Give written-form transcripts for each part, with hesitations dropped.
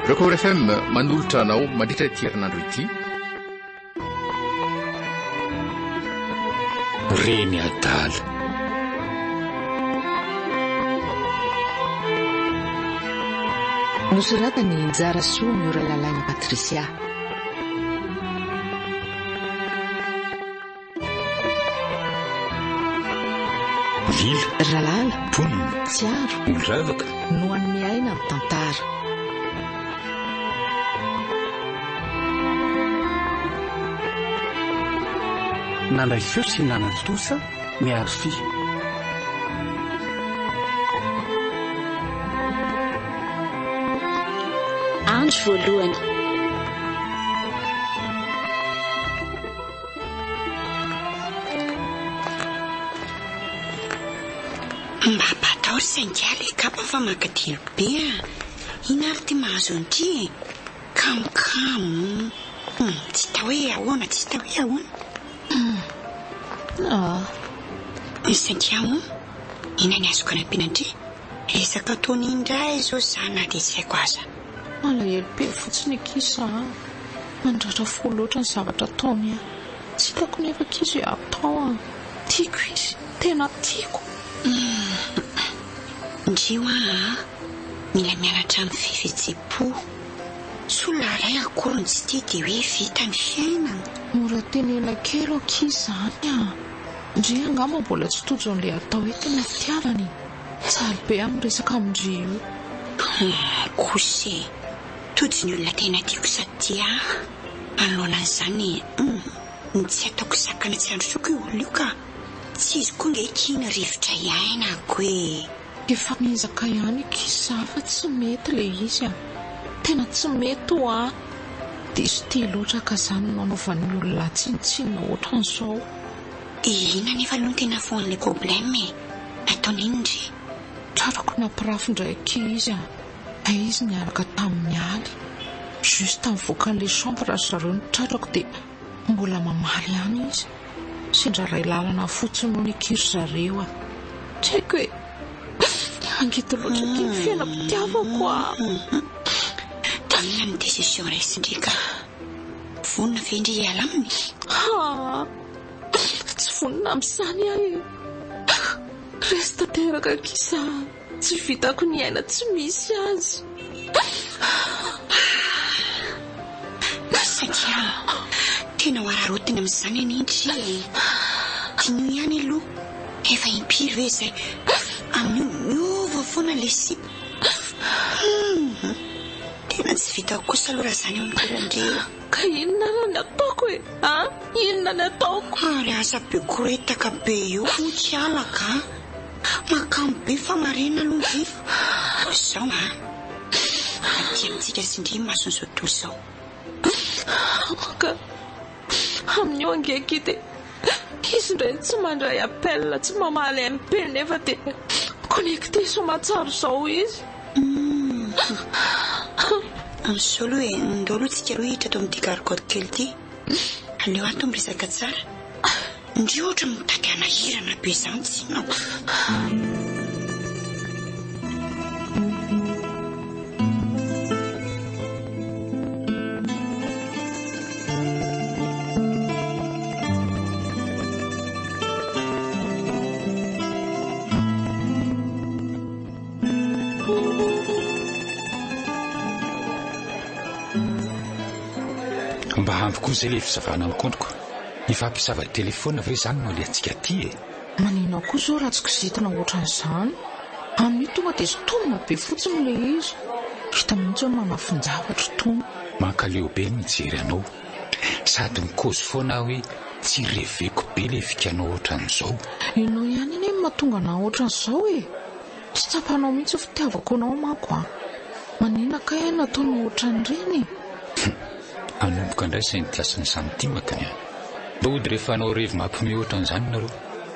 Raha FM manolotra anao mandritra ity herinandro ity. Reny Adala. Nosoratany Njara Soa ny ora lalaina Patrisia. Lila, Ralala, ponina, Tsiaro, Miravaka, no amin'ny aina amin'ny Tantara. Nandray feo sy nanatosa miaro fi. Andro Voalohany. Mba batao saingaly kapa fa makadilo be inary ty mahazo anty kamokamo tsy ta hoe ahoana tsy ta hoe ahoana saingiamo ina ny azoko anampianandry resaka ataony indray zao zana de tsy haiko aza malahelo be fotsiny akisa mandratra fo loatra ny zavatra ataony tsy hitako nefa kizy atao tiako izy tena tiako ndrio mila mianatra amin'ny fifihetsem-po solaray akorony tsy tia de hoe vita ny fiainana mora tenena kely akizy zany ndri angamba mbola tsy tojo an'ilay atao hoe tena fitiavany tsaly be amin'ny resaka amindry io kosy tojo ny olona tena tiako satria alohanan'izany ny tsy ataoko sakana tsy androsoko io olona io ka tsy izy koa nge kina rivotra iainako efa mizaka ihany kisa fa tsy mety le izy tena tsy mety dia izy tia loatra ka zany nanaovan'ny olona tsinitsinina ohatran'izao ina nefa aloha tena foan'ilay problème ataony inondry trarako nampirafy ndraiky izy izy niaraka tamin'ny aly juste mivoaka n'ilay chambre zareo ny tratrako dia mbola mamaly ihany izy sindraray lalana fotsiny no ny kiry zareo tsy haiko hoe angety loatra ty ny fiainam-pitiavako tanina ny décision raisindrika vonina vendry iala aminy tsy vonina amin'izany resy tanteraka kisa tsy vitako ny aina tsy misy azy satria tena ho ararotiny amin'izany anindry tino ihany aloha efa impiry hoe zay amin'ny miova foana le sipa tena tsy vitako kosa aloha raha zany eo nikorandreo ka inona ny ataoko inona ny ataoko ary asa be koretaka be io tsy alaka makamo be fa marena aloha ny zao aty amintsika sindry mason'izao tontolo izao ka amin'io angeky dia izy indray tsy mandray appel tsy mamaly MP nefa dia connecté somatsaro izao izy amin'izao aloha ndao aloha tsika aloha hitra atao amin'ity gargotte kely ity aleo ato miresaka tsara ndry ohatra mitady anahirana be zany tsy nao mba hampy koa izay le fizavana mikondroko ifampisava telefona ve zany no le antsika ty maninao koa zao raha tsy kizitina ohatran'izany amin'io tonga dia sotonina be fotsiny le izy hita mihitsy hoe manafinjavatra tony mankaleo be mijery anao sady mikozy foana hoe tsy reveko be le vikanao ohatran'izao inao ihany iny mahatonga anao ohatran'izao tsy tsapanao mihitsy ho fitiavako anao mako manina ka nataonao ohatran'ireny anomboka indray sainy tiasany santimakany lody rehefa anao revy mampime ohatran'izany nareo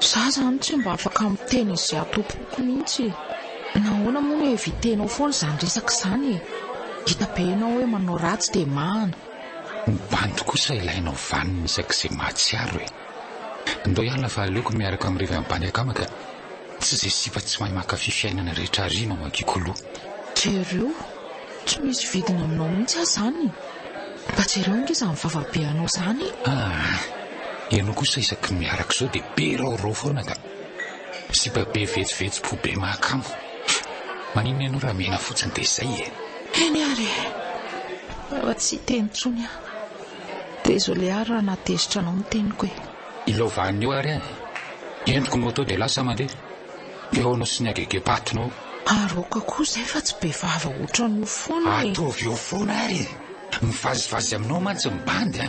za zany tsy mba afaka miteny izay atompoko mihitsy nahoana moa no evitenao foana zany resaka izany hita be ianao hoe manao ratsy dia mahana mibandy kosa ilainao vaniny isak'izay mahatsiaro ndao ihany lafa aleoko miaraka amin'ny revy ambany akamaka tsy izay sifa tsy mahay makafi fiainana rehetra ariana makikoloha jereo tsy misy vidina aminao mihitsy aho zany. Mba tsy ireo nge izany vavabeanao zany. Ianao kosa isaky miaraka izao dia be raorao foana ka sy mba be vetsivetsy-po be mahakamo. Manino ianao raha mena fotsiny dia izay e. Eny ary fa tsy teny tsony aho. Dia izao le ary raha natezitra anao ny teniko e. Ilovanio ary entiko moto dia lasa mandeha. Eo anao sy ny agegepatonao. Aroka koa izay fa tsy be vava ohatran'io foana e. Ataovy eo foana ary mivazivazy aminao mantsy mibandy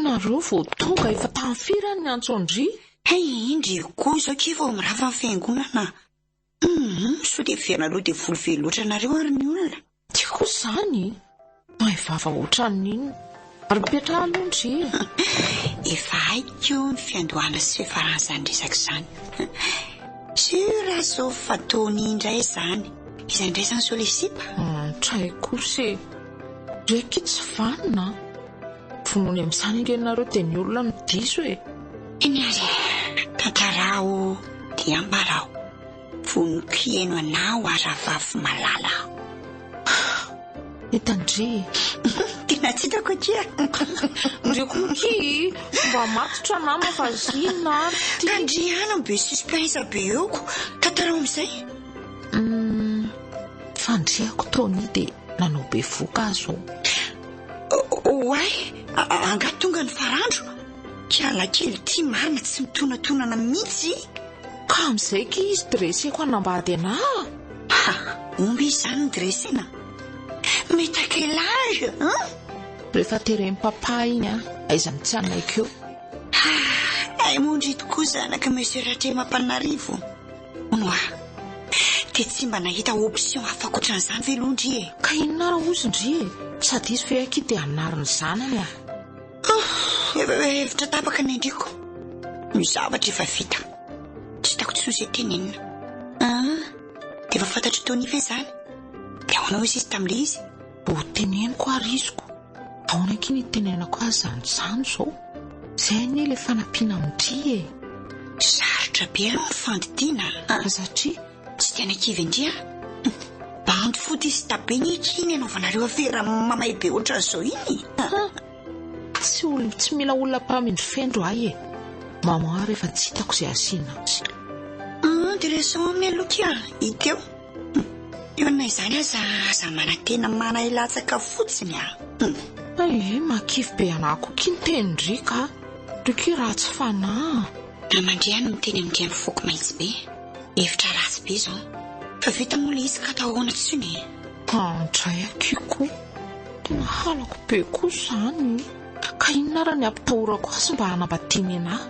Nareo vao tonga efa tanfiry ny antsondry. Indry koa izao kiva mirava ny fiangonana. So dia fianareo dia volovely loatra nareo ary ny olona. Tiako izany. Vava ohatran'iny. Ary mipetra alondry. Efa haiko ny fiandohana sy fiafaran'izany resaka izany. Sura izao fataony indray izany. Izy indray izany sao le sipa. Tray kosa e. Reky tsy vanina. Vonony amin'izany ingenareo dia ny olona no diso e. Eny ary tantarao dia ambarao. Vonoko hieno anao aravavy malala. Etandry. Tena tsy hitako kia. Ndrekoky mba matotra nama fa zina. Tandriana be suspense be eoko. Tantarao amin'izay. Fandriako taony dia nanao be voka azo. Oay, angato tonga ny farandro. Kiala kely tia marina tsy mitonatonana mihitsy. Ka amin'izay ki izy dreseko anambady anahy. Omby izany ny dresena. Metakelage, Rehefa tereny papa iny aiza mitsanaiky eo. Ay mondry tokoa zanaka monsieur Ratré Mampanarivo. Onoa, dia tsy mba nahita option hafa ankoatran'izany ve londry e? Ka inona raha ozindry e? Sady izy fe aky dia anariny zanany Hevitra tapaka ny andriko. Ny zavatra efa vita. Tsy hitako tsy izay tenenina. Dia efa fantatro taony ve izany? Dia ahoana izy tamin'ilay izy? Ho teneniko ary iziko. Ahoana ky ny tenenako azy zany izao? Izay ny ilay fanampiana amindry e. Sarotra be ny fandidiana. Satria tsy tena kivy indria. Bandy fody izy tabeny iny anaovanareo afera mamay be ohatran'izao iny. Tsy olona tsy mila olona mpamindry fendro ahy e. Mama rehefa tsy hitako izay asiana azy. Intéressant mialokia hiteo. Eo na izany aza manantena mana ilatsaka fotsiny makivy be anako ky ny tenindrika. Riky ratsy fanahy. Namandriana miteny amin'ny foko mahitsy be. Hevitra ratsy be izao. Fa vita moa le izy ka atahoana tsiny. Tray akiko. Tena halako be koa izany. Ka inona raha ny ampitahorako azy mba hanambadiany anahy?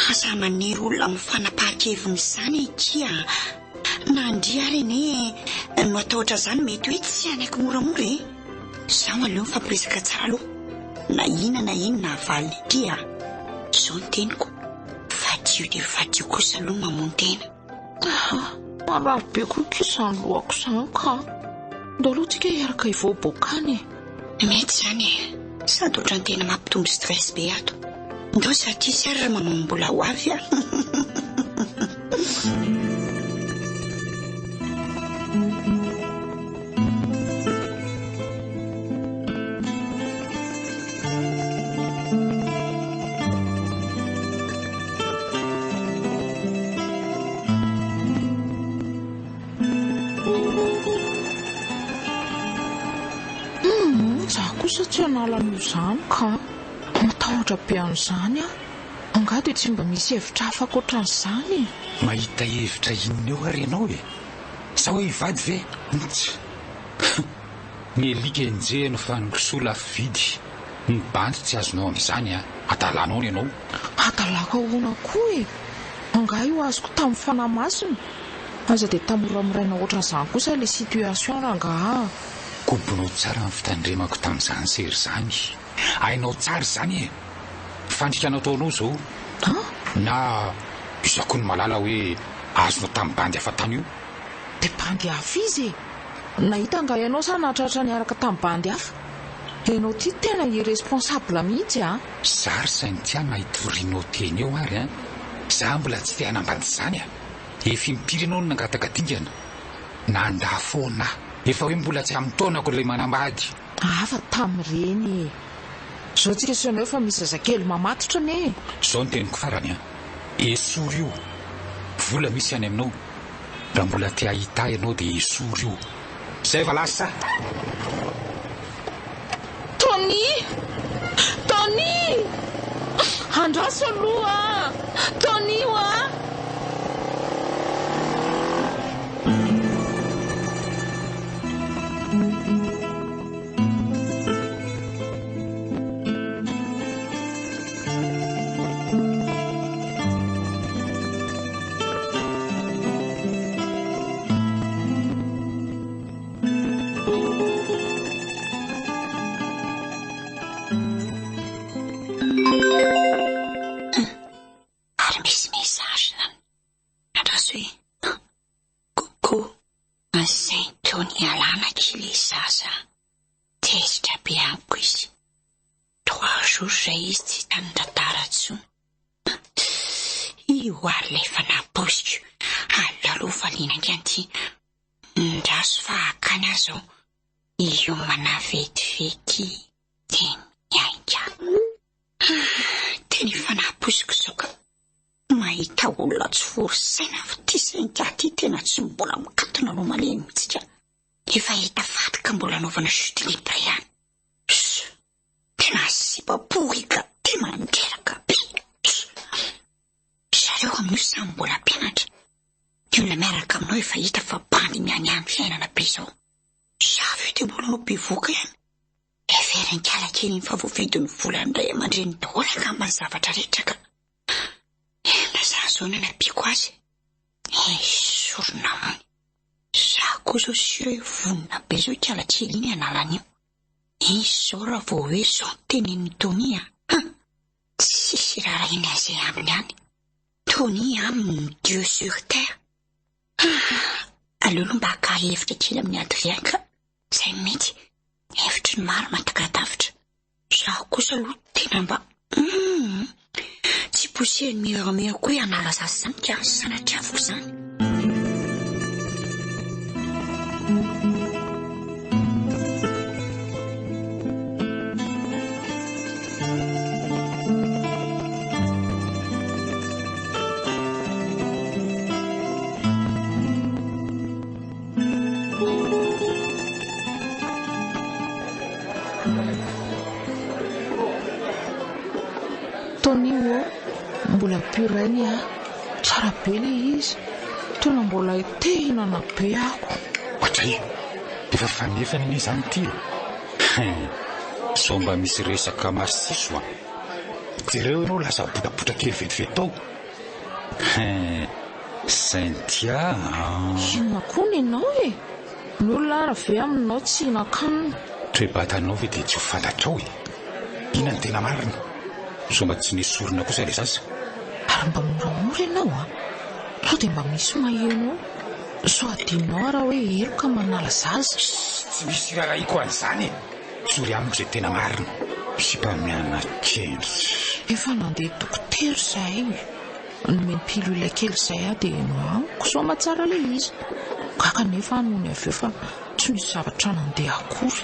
Aza maniry olona mifanapahan-keviny izany kia. Nandria ary no atahotra izany mety hoe tsy anaiky moramora e. Zaho aleo mifampiresaka tsara aloha. Na ina na ino na valy kia. Izao ny teniko. Fadio dia fadio kosa aloha mamono tena. Marary be koa izany lohako izany ka. Ndao aloha tsika hiaraka hivoabokany e. Mety izany e. Sady ohatrany tena mampitombo stress be ato. Ndao satria sy ary raha mamambola ho avy Kosa tsy analan'io izany ka matahotra be an'izany anga dia tsy mba misy hevitra hafa ankoatran'izany. Mahita hevitra inona eo ary ianao e? Sa hoe hivady ve? Ny elika enjehana fa ny kisoa lafo vidy. Ny bandy tsy azonao amin'izany adalanao ianao. Adalaka hoana koa e. Anga io azoko tamin'ny fanahy masina. Aza dia tamoramiraina ohatran'izany kosa ilay situation ranga. Kombonao tsara ny fitandremako tamin'izany sery izany. ainao tsara zany fandrikanao taonao zao na isako ny malala hoe azonao tamin'ny bandy hafa tany io de bandy hafa izy nahita nga ianao sa natratra niaraka tamin'ny bandy hafa ianao ty tena irresponsable mihitsy zary sainy tiana hitorinao teny eo ary za mbola tsy te hanambady zany efa impiry ianao no nangataka-dingana nanda foana efa hoe mbola tsy amin'ny taonako ilay manambady afa tamin'ireny zao tsika sonao efa misy zazakely mamatotra ne zao ny teniko farany esory io vola misy any aminao raha mbola te ahita ianao dia esory io zay fa lasa Tony andraso aloha Tony Dieu sur terre. Allô, mba ka hevitra kely amin'ny adriaka zay mety hevitry ny maro matakatavitra zaho kosa aloha tena mba tsy poseny miramira koa hanala zaza zany ka sanatria avoko zany mbola purany tsara be le izy tena mbola te hinana be ako ohatray efa fanefany ny izany ty so mba misy resaka marsiso jereo ianao lasa botabotra kely vetivety tao Saintia inona koa ny ianao ny olona rave aminao tsy hinan-kanina toe-batanao ve dia tsy ho fantatrao inona ny tena marina so mba tsy nisy sorona kosa le zaza ary mba moramora ianao sao dia mba misy mahenao so adinao raha hoe eroka manala zaza tsy misy rarahiko an'izany sory amiko izay tena marina sy mpamiana kely efa nandeha dokotera izay nomeny pilule kely izay dia noamiko so matsara le izy kaka nefa nohony avy eo fa tsy misy zavatra nandeha akory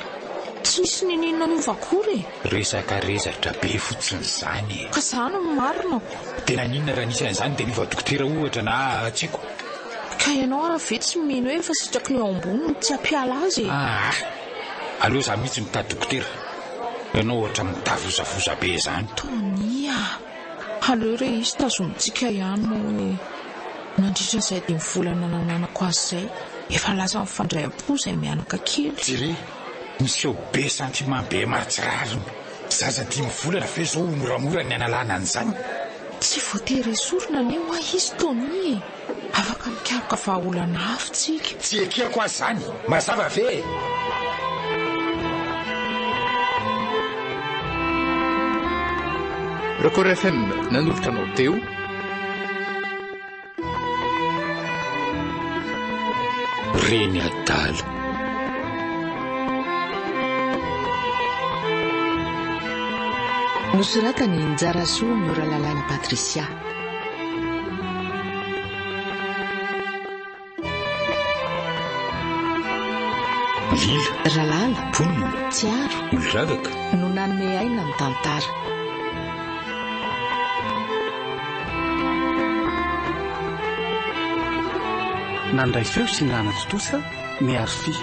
tsy nisy ninina niova akory resaka rezatra be fotsiny izany ka zany marina ko tena ninona raha nisy an'izany dia niova dokotera ohatra na tsiko ka ianao raha ve tsy mino hoe fa sitraky ny eo amboniny tsy ampiala azy aleo za mihitsy mitady dokotera ianao ohatra mitavozavoza be izany tonia aleo re izy tazomitsika ihany hoe nandritra izay dia mivolana nananako azy izay efa lasa mifandray am-po izay mianaka kely jere misy eo be sentiment be mahatsirariny zaza 10 volana fe zao moramora ny analana an'izany tsy voatery sorona ny hoa izy tonia afaka mikaroka vahaolana hafitsika tsy ekeko azy zany mazava ve Record FM nanolotra anao teo Reny Adala. nosoratany Njarasoa miora lalàna Patrisia. Lila, Ralala, ponina, Tsiaro olravaka. no nanome aina amin'ny tantara. nandray feo sy nanatsotosa miaro fi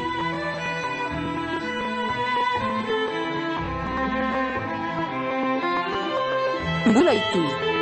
mbola itoy